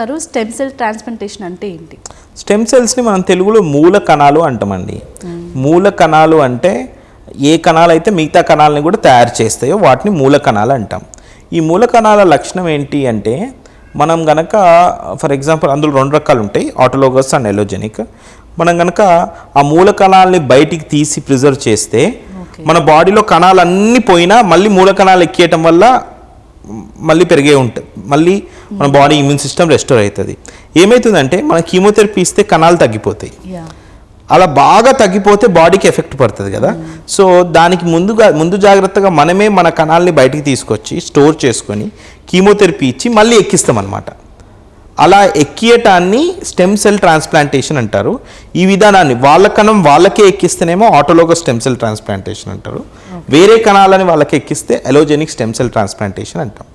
గారు stem cell transplantation అంటే ఏంటి? స్టెమ్ సెల్స్ని మనం తెలుగులో మూల కణాలు అంటామండి. మూల కణాలు అంటే ఏ కణాలు అయితే మిగతా కణాలని కూడా తయారు చేస్తాయో వాటిని మూల కణాలు అంటాం. ఈ మూల కణాల లక్షణం ఏంటి అంటే, మనం గనక ఫర్ ఎగ్జాంపుల్ అందులో 2 రకాలు ఉంటాయి, ఆటోలోగస్ అండ్ ఎలోజెనిక్. మనం గనక ఆ మూల కణాలని బయటికి తీసి ప్రిజర్వ్ చేస్తే మన బాడీలో కణాలు అన్నీ పోయినా మళ్ళీ మూల కణాలు ఎక్కేయటం వల్ల మళ్ళీ పెరిగే ఉంటుంది, మళ్ళీ మన బాడీ ఇమ్యూన్ సిస్టమ్ రెస్టోర్ అవుతుంది. ఏమవుతుందంటే మన కీమోథెరపీ ఇస్తే కణాలు తగ్గిపోతాయి. అలా బాగా తగ్గిపోతే బాడీకి ఎఫెక్ట్ పడుతుంది కదా. సో దానికి ముందు జాగ్రత్తగా మనమే మన కణాలని బయటికి తీసుకొచ్చి స్టోర్ చేసుకొని కీమోథెరపీ ఇచ్చి మళ్ళీ ఎక్కిస్తాం అన్నమాట. అలా ఎక్కియటాన్ని స్టెమ్ సెల్ ట్రాన్స్ప్లాంటేషన్ అంటారు. ఈ విధానాన్ని వాళ్ళ కణం వాళ్ళకే ఎక్కిస్తేనేమో ఆటోలోగస్ స్టెమ్ సెల్ ట్రాన్స్ప్లాంటేషన్ అంటారు. వేరే కణాలని వాళ్ళకి ఎక్కిస్తే ఎలోజెనిక్ స్టెమ్ సెల్ ట్రాన్స్ప్లాంటేషన్ అంటాం.